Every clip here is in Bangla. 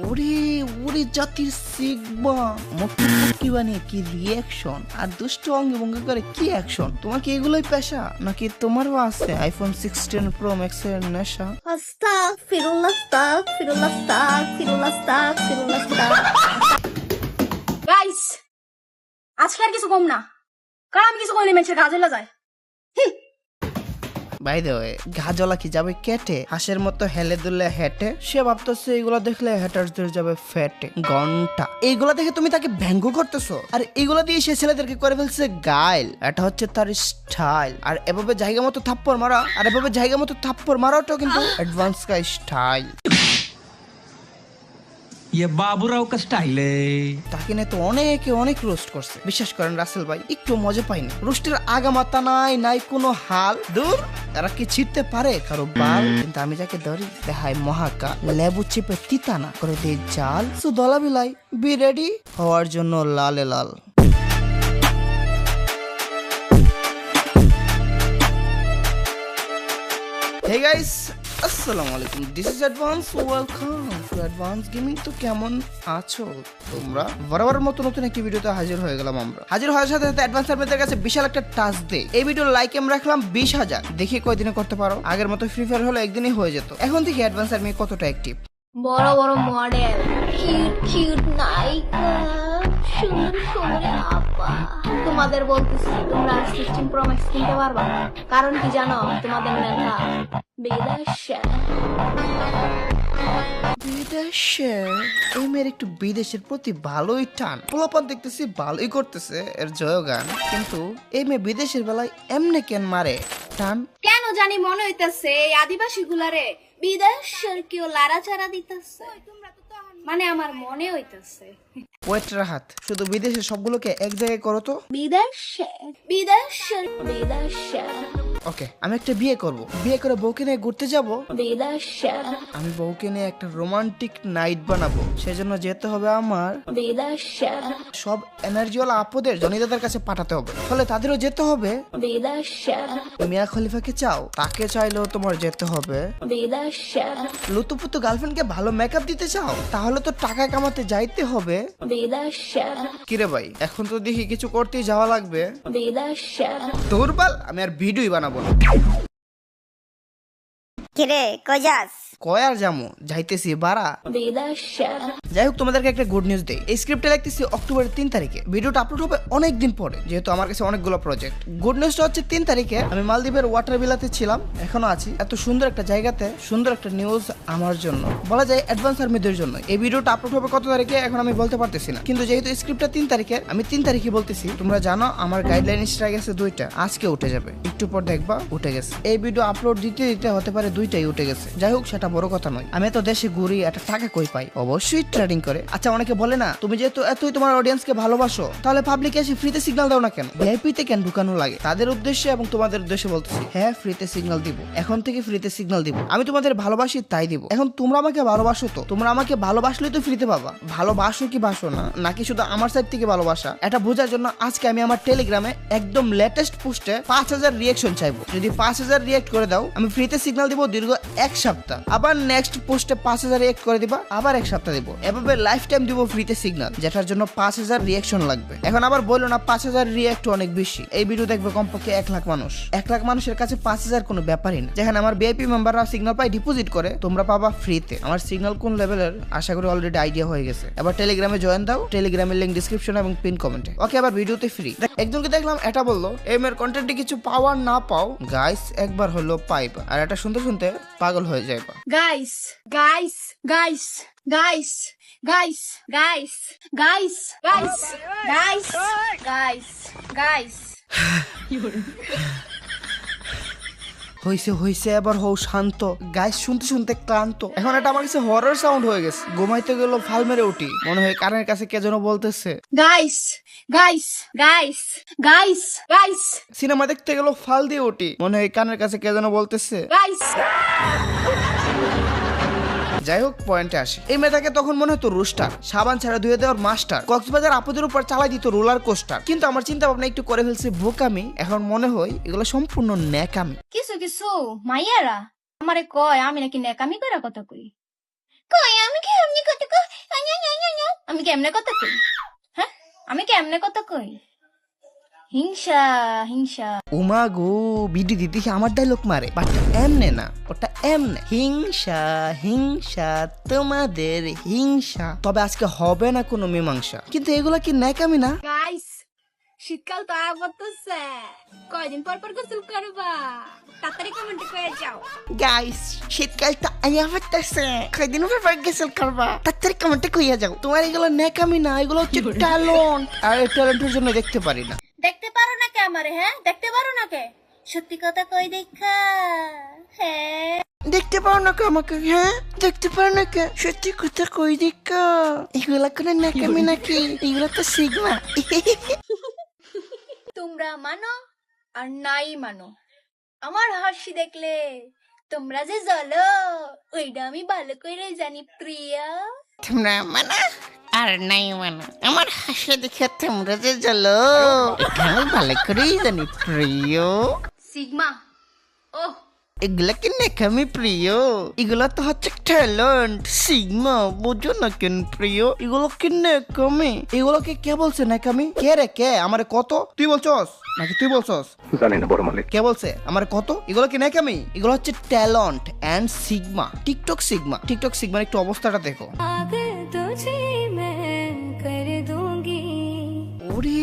ওরে ওরে জাতির সিগমা মুক্তি বানিয়ে কি রিয়াকশন আর দুষ্ট অঙ্গে ভঙ্গি করে কি অ্যাকশন। তোমার কি এগুলোই পেশা নাকি তোমারও আছে আইফোন 16 প্রো ম্যাক্স এর নেশা? গাইস আজকে আর কিছু কম না, কারণ আমি কিছু কইলে মেয়েছে গাজলা যায়। বাই দ্য ওয়ে, গাজলা কি যাবে কেটে, হাঁসের মতো হেলে দুলে হেঁটে। সে ভাবতেছে এগুলো দেখলে হ্যাটার্সদের যাবে ফেটে ঘন্টা। এইগুলা দেখে তুমি তাকে ব্যঙ্গ করতেছো, আর এইগুলা দিয়ে সে ছেলেদেরকে করে ফেলছে গাইল। এটা হচ্ছে তার স্টাইল। আর এভাবে জায়গা মতো থাপ্পড় মারা, আর এভাবে জায়গা মতো থাপ্পড় মারাটাও কিন্তু অ্যাডভান্স কা স্টাইল। ये बाबूराव का स्टाइल है। তাকে নিয়ে তো অনেকে অনেক রোস্ট করছে, বিশ্বাস করেন রাসেল ভাই একটু মজা পাইনি। রোস্টের আগামাতা নাই কোনো হাল। দূর, এরা কি ছিটতে পারে কারো বাল? কিন্তু আমি যাকে ধরি দেখাই মহাকা, লেবু চিপে তিতানা করে দেই জাল। সো দলা বিলাই বি রেডি হওয়ার জন্য লালে লাল। Hey guys, আসসালামু আলাইকুম, this is advance, welcome to advance gaming. তো কেমন আছো তোমরা? বরাবরের মতো নতুন একটি ভিডিওতে হাজির হয়ে গেলাম আমরা। হাজির হওয়ার সাথে সাথে অ্যাডভান্স আর্মিদের কাছে বিশাল একটা টাস্ক দে। এই ভিডিওর লাইক আমি রাখলাম 20,000, দেখি কয়দিনে করতে পারো। আগের মতো ফ্রি ফায়ার হলে একদিনই হয়ে যেত। এখন থেকে অ্যাডভান্স আর্মি কতটা অ্যাক্টিভ। বড় বড় মডেল, কিউট কিউট নায়িকা, সুন্দর সুন্দর আপা, তোমাদের বলতেছি তোমরা 16 প্রো ম্যাক্স কিনতে পারবা না। কারণ কি জানো? তোমাদের নেতা বিদেশে। এই মেয়ের একটু বিদেশের প্রতি ভালোই টান। পোলাপান দেখতেছি ভালোই করতেছে এর জয়গান, কিন্তু এই মেয়ে বিদেশের বেলায় এমনে কেন মারে টান? কেন জানি মনে হইতেছে এই আদিবাসী গুলারে বিদেশের কেউ লাড়াচাড়া দিতেছে, মানে আমার মনে হইতেছে। ওয়েট রাহাত, শুধু বিদেশের সবগুলোকে এক জায়গায় করো তো। বিদেশে বিদেশে বিদেশে। ওকে, আমি একটা বিয়ে করব, বিয়ে করে বউকে নিয়ে ঘুরতে যাব। বিদেশে আমি বউকে নিয়ে একটা রোমান্টিক নাইট বানাবো, সেজন্য যেতে হবে আমার বিদেশে সব এনার্জিওয়ালা আপদের জনিদাদের কাছে পাঠাতে হবে, ফলে তাদেরও যেতে হবে বিদেশে মিয়া খলিফাকে চাও, তাকে চাইলেও তোমার যেতে হবে বিদেশে লুতুপুতু গার্লফ্রেন্ডকে ভালো মেকআপ দিতে চাও, তাহলে তো টাকা কামাতে যাইতে হবে বিদেশে কিরে ভাই। এখন তো দেখি কিছু করতেই যাওয়া লাগবে। বিদেশে। দুর্বল, আমি আর ভিডিওই বানাবো না। কিরে কই যাস? কয় আর জামু, যাইতেছি বাড়া। বিদেশে যাই হোক, তোমাদেরকে একটা গুড নিউজ দেই। এই স্ক্রিপ্টে লিখতেছি অক্টোবরের 3 তারিখে, ভিডিওটা আপলোড হবে অনেক দিন পরে, যেহেতু আমার কাছে অনেকগুলো প্রজেক্ট। গুড নিউজটা হচ্ছে 3 তারিখে আমি মালদ্বীপের ওয়াটার বিলাতে ছিলাম, এখনো আছি। এত সুন্দর একটা জায়গাতে সুন্দর একটা নিউজ আমার জন্য, বলা যায় অ্যাডভান্স আর্মিদের জন্য। এই ভিডিওটা আপলোড হবে কত তারিখে এখন আমি বলতে পারতেছি না, কিন্তু যেহেতু স্ক্রিপ্টটা 3 তারিখে, আমি 3 তারিখে বলতেছি। তোমরা জানো আমার গাইডলাইন স্ট্রাইক আছে 2টা, আজকে উঠে যাবে, একটু পর দেখবা উঠে গেছে। এই ভিডিও আপলোড দিতে দিতে হতে পারে 2টাই উঠে গেছে। যাই হোক, সেটা বড় কথা নয়। আমি তো দেশে ঘুরি, একটা টাকা কই পাই? অবশ্যই ট্রেডিং করে। আচ্ছা, অনেকে বলে না, তুমি যেহেতু এতই তোমার অডিয়েন্সকে ভালোবাসো, তাহলে পাবলিকে এসে ফ্রিতে সিগন্যাল দাও না কেন? ভিআইপিতে কেন ঢুকানো লাগে? তাদের উদ্দেশ্যে এবং তোমাদের উদ্দেশ্যে বলতেছি, হ্যাঁ ফ্রিতে সিগন্যাল দিব, এখন থেকে ফ্রিতে সিগন্যাল দিব। আমি তোমাদের ভালোবাসি তাই দিব। এখন তোমরা আমাকে ভালোবাসো, তো তোমরা আমাকে ভালোবাসলেই তো ফ্রিতে পাবা। ভালোবাসো কি বাসো না, নাকি শুধু আমার সাইড থেকে ভালোবাসা, এটা বোঝার জন্য আজকে আমি আমার টেলিগ্রামে একদম লেটেস্ট পোস্টে 5,000 রিয়াকশন চাইবো। যদি 5,000 রিয়াক্ট করে দাও, আমি ফ্রিতে সিগন্যাল দিব দীর্ঘ 1 সপ্তাহ। আবার নেক্সট পোস্টে 5,000 রিয়াক্ট করে দিবা, আবার 1 সপ্তাহ দিব। এভাবে লাইফ টাইম দিব ফ্রিতে সিগন্যাল, যেটার জন্য 5,000 রিয়াকশন লাগবে। এখন আবার বললো না 5,000 রিয়াক্ট অনেক বেশি। এই ভিডিও দেখবে কমপক্ষে 1 লাখ মানুষ। 1 লাখ মানুষের কাছে 5,000 কোনো ব্যাপারই না। যেখানে আমার ভিআইপি মেম্বাররা সিগন্যাল পাই ডিপোজিট করে, তোমরা পাবা ফ্রিতে। আমার সিগন্যাল কোন লেভেলের আশা করি অলরেডি আইডিয়া হয়ে গেছে। এবার টেলিগ্রামে জয়েন দাও, টেলিগ্রামের লিংক ডিসক্রিপশন এবং পিন কমেন্টে। ওকে, আবার ভিডিওতে ফ্রি। একজনকে দেখলাম এটা বললো, এই মেয়ের কন্টেন্টে কিছু পাওয়ার না পাও গাইস, একবার হলো পাইবা, আর এটা শুনতে শুনতে পাগল হয়ে যাইবা। Guys, guys, guys, guys, guys, guys, guys, guys, guys, guys, guys. হইছে হইছে, এবার হও শান্ত। গাইস শুনতে শুনতে ক্লান্ত। এখন এটা আমার কাছে হরর সাউন্ড হয়ে গেছে। ঘুমাইতে গেল ফাল মেরে উঠি, মনে হয় কানের কাছে কে যেন বলতেছে Guys, guys, guys, guys, guys, cinema দেখতে গেল ফাল দিয়ে উঠি, মনে হয় কানের কাছে কে যেন বলতেছে। guys. যাই হোক, পয়েন্টে আসে। এই মেয়েটাকে তখন মনে হতো রোস্টার, সাবান ছাড়া ধুয়ে দেওয়ার মাস্টার, কক্সবাজার আপুদের উপর চালাই দিত রোলার কোস্টার। কিন্তু আমার চিন্তা ভাবনা একটু করে ফেলছে বোকামি। এখন মনে হয় এগুলো সম্পূর্ণ ন্যাকামি। কিছু কিছু মাইয়ারা আমারে কয় আমি নাকি নেকামি করে কথা কই। কই আমি কেমনে কথা কই? আমি কেমনে কথা কই? হ্যাঁ, আমি কেমনে কথা কই? হিংসা হিংসা। উমা গো, ভিডিও দিতে আমার ডায়লগ মারে, বাট এমনে না, ওটা এমনে হিংসা হিংসা, তোমাদের হিংসা। তবে আজকে হবে না কোনো মীমাংসা, কিন্তু এগুলা কি ন্যাকামি না? গাইস, শীতকাল তো আগতেছে, কয়দিন পর পর গোসল করবা? তাড়াতাড়ি কমেন্টে কয়ে যাও। গাইস, শীতকালটা আইয়া পড়তেছে, কয়দিন পর গোসল করবা? তাড়াতাড়ি কমেন্টে কইয়া যাও। তোমার এগুলো ন্যাকামি না, এগুলো হচ্ছে ট্যালেন্ট, আর এই ট্যালেন্টের জন্য দেখতে পারি না। দেখতে পারো না কে আমারে? হ্যাঁ, দেখতে পারো না কে? সত্যি কথা কই দেখা। হ্যাঁ, দেখতে পারো না কে আমাকে? হ্যাঁ, দেখতে পারো না কে? সত্যি কথা কই দেখা। এগুলা কোনো ন্যাকামি নাকি? এগুলা তো সিগমা। তোমরা মানো আর নাই মানো, আমার হাসি দেখলে তোমরা যে জ্বলো, ওইটা আমি ভালো করে জানি প্রিয়া। তোমরা মানা আর নাই মানা, আমার হাসি দেখে তোমরা যে জ্বলো, আমি ভালো করেই জানি প্রিয়। সিগমা, ওহ, এগুলা কি ন্যাকামি প্রিয়? এগুলা তো হচ্ছে ট্যালেন্ট, সিগমা, বুঝো না কেন প্রিয়? এগুলো কি ন্যাকামি? এগুলোকে কে বলছে ন্যাকামি? কে রে কে? আমারে কত? তুই বলছস নাকি তুই বলছস? জানি না বড় মালিক। কে বলছে আমার কত? এগুলো কি ন্যাকামি? এগুলো হচ্ছে talent and sigma, TikTok sigma. TikTok সিগমার একটু অবস্থাটা দেখো। ওরে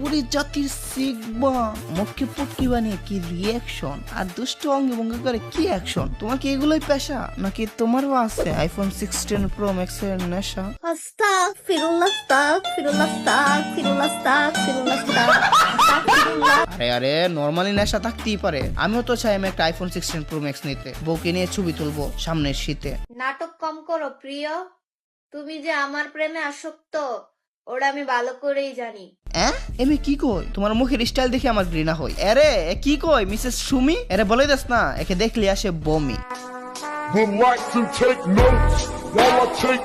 ওরে জাতির সিগমা, মুখে পুটকি বানিয়ে কি রিয়াকশন, আর দুষ্ট অঙ্গে ভঙ্গি করে কি অ্যাকশন। তোমার কি এগুলোই পেশা, নাকি তোমারও আছে আইফোন 16 প্রো ম্যাক্স এর নেশা? আস্তাগফিরুল্লাহ, আস্তাগফিরুল্লাহ, আস্তাগফিরুল্লাহ, আস্তাগফিরুল্লাহ, আস্তাগফিরুল্লাহ। আরে নরমালি নেশা থাকতেই পারে। আমিও তো চাই আমি একটা আইফোন 16 প্রো ম্যাক্স নিতে, বউকে নিয়ে ছবি তুলবো সামনের শীতে। নাটক কম করো প্রিয়, তুমি যে আমার প্রেমে আসক্ত ওটা আমি ভালো করেই জানি। এমনি কি কই? তোমার মুখের স্টাইল দেখে আমার ঘৃণা হয়। আরে এ কি কই মিসেস সুমি? আরে বলে দাস না, একে দেখলে আসে বমি। Would like to take notes while I take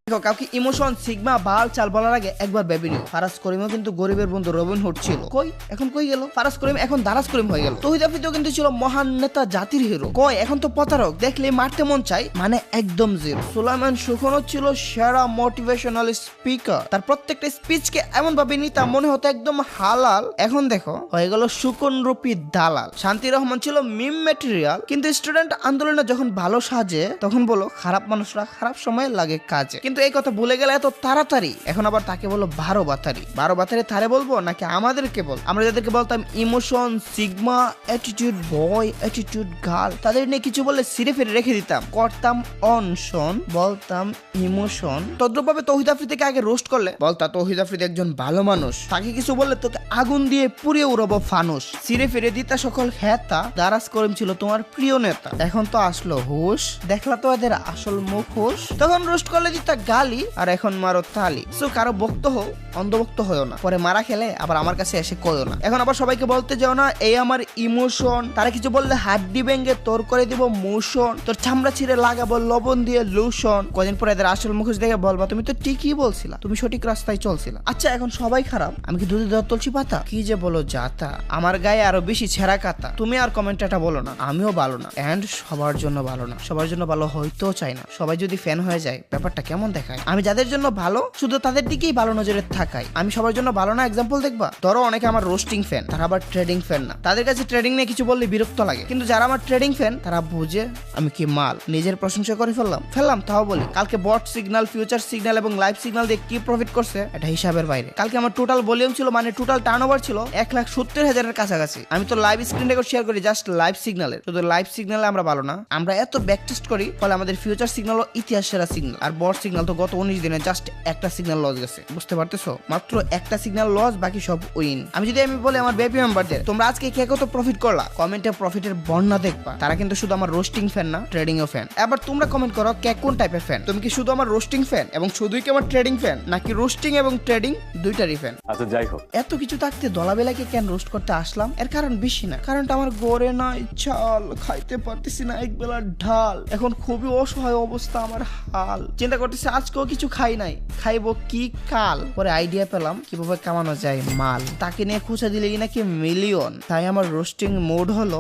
দেখো, কাউকে ইমোশন সিগমা বাল চাল বলার আগে একবার ভেবে নিও। ফারাজ করিমও কিন্তু গরিবের বন্ধু রবিন হুড ছিল। কই এখন কই গেল ফারাজ করিম? এখন দারাজ করিম হয়ে গেল। তৌহিদ আফ্রিদিও কিন্তু ছিল মহান নেতা, জাতির হিরো। কই এখন তো প্রতারক, দেখলে মারতে মন চাই, মানে একদম জিরো। সুলাইমান সুখনও ছিল সেরা মোটিভেশনাল স্পিকার। তার প্রত্যেকটা স্পিচকে এমন ভাবে নিতাম মনে হতো একদম হালাল। এখন দেখো হয়ে গেল সুকন রূপী দালাল। শান্তি রহমান ছিল মিম ম্যাটেরিয়াল, কিন্তু স্টুডেন্ট আন্দোলনে যখন ভালো সাজে তখন বলো খারাপ মানুষরা খারাপ সময় লাগে কাজে। কিন্তু এই কথা ভুলে গেলে এত তাড়াতাড়ি। এখন আবার তাকে বলো 12 বাতারি। 12 বাতারি তারে বলবো নাকি আমাদেরকে বল? আমরা যাদেরকে বলতাম ইমোশন সিগমা, অ্যাটিটিউড বয়, অ্যাটিটিউড গার্ল, তাদের নিয়ে কিছু বললে সিরে ফিরে রেখে দিতাম, করতাম অনশন, বলতাম ইমোশন। তদ্রুপভাবে তৌহিদ আফ্রিদিকে আগে রোস্ট করলে বলতা তৌহিদ আফ্রিদি একজন ভালো মানুষ, তাকে কিছু বললে তোকে আগুন দিয়ে পুড়িয়ে উড়াবো ফানুস। সিরে ফিরে দিতা সকল হেতা। দারাজ করিম ছিল তোমার প্রিয় নেতা। এখন তো আসলো হুশ, দেখলা তো এদের আসল মুখোশ। তখন রোস্ট করলে দিতা গালি, আর এখন মারো তালি। সো কারো বক্ত হও, অন্ধভক্ত হয়েও না, পরে মারা খেলে আবার আমার কাছে এসে কইও না। এখন আবার সবাইকে বলতে যাও না এই আমার ইমোশন। তারা কিছু বললে হাড্ডি ভেঙে তোর করে দিব মোশন, তোর চামড়া ছিঁড়ে লাগাবো লবণ দিয়ে লোশন। কদিন পরে এদের আসল মুখোশ দেখে বলবা তুমি তো ঠিকই বলছিলা, তুমি সঠিক রাস্তায় চলছিলা। আচ্ছা এখন সবাই খারাপ, আমি কি দুধে দেওয়া তুলছি পাতা? কি যে বলো যাতা, আমার গায়ে আরো বেশি ছেঁড়া কাতা। তুমি আর কমেন্টটা বলো না আমিও ভালো না, এন্ড সবার জন্য ভালো না, সবার জন্য ভালো হইতেও চাই না। সবাই যদি ফ্যান হয়ে যায় ব্যাপারটা কেমন দেখায়? আমি যাদের জন্য ভালো শুধু তাদের দিকেই ভালো নজরে থাকাই। আমি সবার জন্য ভালো না। এক্সাম্পল দেখবা, ধরো অনেকে আমার রোস্টিং ফ্যান, তারা আবার ট্রেডিং ফ্যান না। তাদের কাছে ট্রেডিং নিয়ে কিছু বললে বিরক্ত লাগে, কিন্তু যারা আমার ট্রেডিং ফ্যান তারা বুঝে আমি কি মাল। নিজের প্রশংসা করে ফেললাম তাও বলি কালকে বট সিগন্যাল, ফিউচার সিগন্যাল এবং লাইভ সিগন্যাল দিয়ে কি প্রফিট করছে এটা হিসাবের বাইরে। কালকে আমার টোটাল ভলিউম ছিল, মানে টোটাল টার্নওভার ছিল 1,70,000-এর কাছাকাছি। আমি তো লাইভ স্ক্রিন রেকর্ড শেয়ার করি জাস্ট লাইভ সিগন্যালের। শুধু লাইভ সিগন্যালে আমরা ভালো না, আমরা এত ব্যাক টেস্ট করি, ফলে আমাদের ফিউচার সিগন্যাল ইতিহাস সেরা সিগন্যাল। আর বট সিগন্যাল তো গত 19 দিনে জাস্ট একটা সিগন্যাল লস গেছে। বুঝতে পারতেছো? মাত্র একটা সিগন্যাল লস, বাকি সব উইন। আমি বলি আমার বেবি মেম্বারদের তোমরা আজকে কে কত প্রফিট করলা, কমেন্টে প্রফিটের বর্ণনা দেখবা। তারা কিন্তু শুধু আমার রোস্টিং ফ্যান না, ট্রেডিং ও ফ্যান। এবার তোমরা কমেন্ট করো কে কোন টাইপের ফ্যান। তুমি কি শুধু আমার রোস্টিং ফ্যান এবং শুধুই কি আমার ট্রেডিং ফ্যান, নাকি রোস্টিং এবং ট্রেডিং দুইটারই ফ্যান? আচ্ছা যাই হোক, এত কিছু থাকতে দলাবেলাকে কেন রোস্ট করতে আসলাম? এর কারণ বেশি না, কারণটা আমার গড়ে নাই চাল, খাইতে পারতেছি না এক বেলার ঢাল। এখন খুবই অসহায় অবস্থা আমার হাল। চিন্তা করতেছি আজকেও কিছু খাই নাই, খাইবো কি কাল। পরে আইডিয়া পেলাম কিভাবে কামানো যায় মাল, তাকে নিয়ে খুঁজে দিলে নাকি মিলিয়ন। তাই আমার রোস্টিং মোড হলো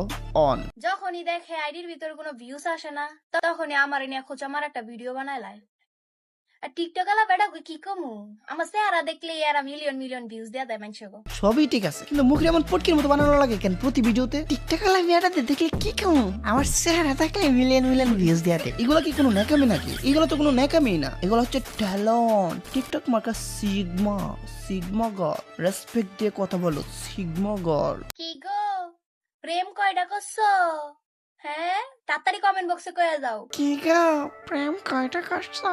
অন। যখনই দেখে আইডির ভিতর কোনো ভিউস আসে না, তখনই আমার নিয়ে খোঁজ আমার একটা ভিডিও বানায় লাই। আর টিকটক আলা বেটা কি কমু, আমার চেহারা দেখলে এরা মিলিয়ন মিলিয়ন ভিউজ দেয়া দেয় মানুষকে। সবই ঠিক আছে, কিন্তু মুখে এমন পটকির মতো বানানো লাগে কেন প্রতি ভিডিওতে? টিকটক আলা মেয়েটাতে দেখলে কি কেমন, আমার চেহারা থাকলে মিলিয়ন মিলিয়ন ভিউজ দেয়াতে। এগুলো কি কোনো ন্যাকামি নাকি? এগুলো তো কোনো ন্যাকামি না, এগুলো হচ্ছে ট্যালেন্ট। টিকটক মার্কা সিগমা, সিগমা গড, রেসপেক্ট দিয়ে কথা বলো সিগমা গড। কি গো, প্রেম কয়টা করছো? হ্যাঁ, তাড়াতাড়ি কমেন্ট বক্সে কয়ে যাও। কি গো, প্রেম কয়টা করছো?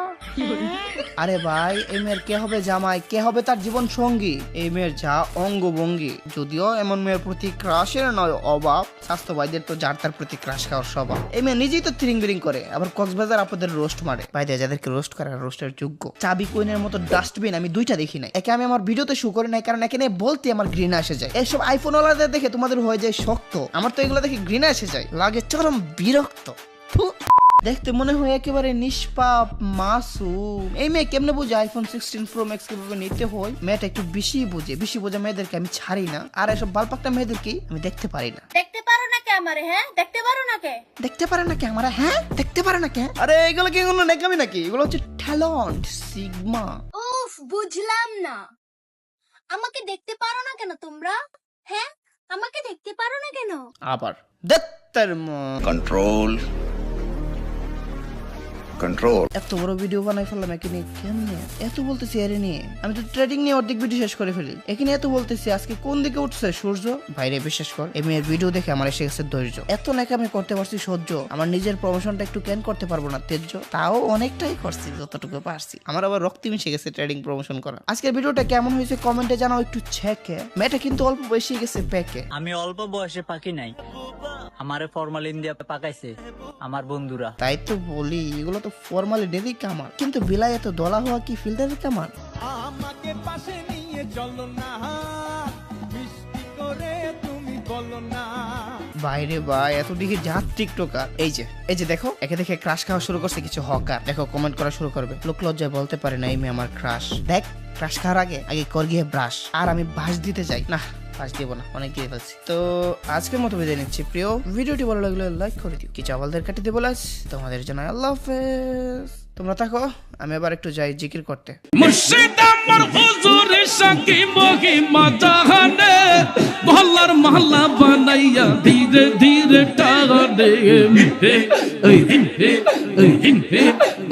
আরে ভাই, এই মেয়ের কে হবে জামাই, কে হবে তার জীবন সঙ্গী? এই মেয়ের যা অঙ্গভঙ্গি, যদিও এমন মেয়ের প্রতি ক্রাশের নয় অভাব, স্বাস্থ্য ভাইদের তো যার তার প্রতি ক্রাশ খাওয়ার স্বভাব। এই মেয়ে নিজেই তো থ্রিং বিরিং করে, আবার কক্সবাজার আপনাদের রোস্ট মারে। ভাই দেয় যাদেরকে রোস্ট করে রোস্টের যোগ্য। চাবি কোইনের মতো ডাস্টবিন আমি দুইটা দেখি নাই। একে আমি আমার ভিডিওতে শো করি নাই, কারণ এখানে বলতে আমার ঘৃণা এসে যায়। এইসব আইফোন ওয়ালাদের দেখে তোমাদের হয়ে যায় শক্ত, আমার তো এগুলো দেখে ঘৃণা এসে যায়, লাগে চরম বিরক্ত। থু। দেখতে মনে হয় একেবারে নিষ্পাপ মাসুম। এই মেয়ে কেমনে বুঝে আইফোন 16 প্রো ম্যাক্স কিভাবে নিতে হয়? মেয়েটা একটু বেশি বোঝা মেয়েদেরকে আমি ছাড়ি না, আর এসব বালপাকটা মেয়েদেরকে আমি দেখতে পারি না। দেখতে পারো না কে আমারে? হ্যাঁ, দেখতে পারো না কে? দেখতে পারে না কে আমরা? হ্যাঁ, দেখতে পারে না কে? আরে এগুলো কি কোনো নেকামি নাকি? এগুলো হচ্ছে ট্যালেন্ট, সিগমা। উফ, বুঝলাম না, আমাকে দেখতে পারো না কেন তোমরা? হ্যাঁ, আমাকে দেখতে পারো না কেন? আবার দত্তর control control এত বড় ভিডিও বানাই ফেললাম একে নিয়ে, কেমনে এত বলতেছি আরে নিয়ে? আমি তো ট্রেডিং নিয়ে অর্ধেক ভিডিও শেষ করে ফেলি, এখানে এত বলতেছি আজকে কোন দিকে উঠছে সূর্য। বাইরে বিশ্বাস কর, এই মেয়ের ভিডিও দেখে আমার এসে গেছে ধৈর্য। এত নাকি আমি করতে পারছি সহ্য, আমার নিজের প্রমোশনটা একটু ক্যান করতে পারবো না তেজ্য, তাও অনেকটাই করছি যতটুকু পারছি। আমার আবার রক্ত মিশে গেছে ট্রেডিং প্রমোশন করা। আজকের ভিডিওটা কেমন হয়েছে কমেন্টে জানাও একটু ছেকে। মেয়েটা কিন্তু অল্প বয়সে গেছে প্যাকে। আমি অল্প বয়সে পাকি নাই, আমারে ফরমালিন দিয়ে পাকাইছে আমার বন্ধুরা। তাই তো বলি, এগুলো তো ফর্মালিটিরই কামাল, কিন্তু বিলাই এত দলা হওয়া কি ফিল্টারের কামাল? আমাকে পাশে নিয়ে চলো না, মিষ্টি করে তুমি বলো না। বাইরে ভাই, এত দিকে জাত টিকটকার। এই যে দেখো, একে দেখে ক্রাশ খাওয়া শুরু করছে কিছু হকার। দেখো কমেন্ট করা শুরু করবে, লোক লজ্জায় বলতে পারে না এই মেয়ে আমার ক্রাশ। দেখ, ক্রাশ খাওয়ার আগে কর গিয়ে ব্রাশ। আর আমি বাস দিতে যাই না, বাস দিব না, অনেক দিয়ে ফেলছি। তো আজকের মতো বিদায় নিচ্ছি প্রিয়। ভিডিওটি ভালো লাগলে লাইক করে দিও, কিছু আওয়ালদের কাটি দিয়ে বলে তোমাদের জন্য আল্লাহ হাফেজ। তোমরা থাকো, আমি আবার একটু যাই জিকির করতে। মুর্শিদ আমার হুজুর সাকি মহিমা জাহানে, মহল্লার মহল্লা বানাইয়া ধীরে ধীরে টানে। ওই হিন হে, ওই হিন হে, ওই হিন হে,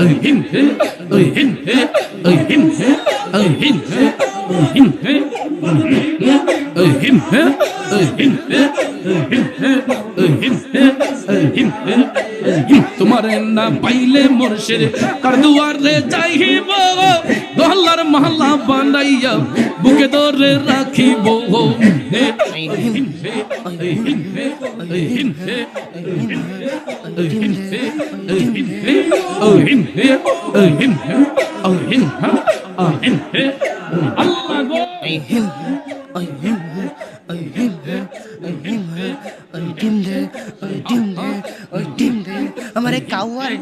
ওই হিন হে, ওই হিন হে, ওই হিন হে, ওই হিন হে, ওই হিন হে, ওই হিন হে, ওই হিন হে, ওই হিন হে, ওই হিন হে। তোমার না পাইলে মোরশের কার দুয়ারে যাইব, দহল্লার মহল্লা বানাইয়া বুকে ধরে রাখিব। আমার কাউয়ার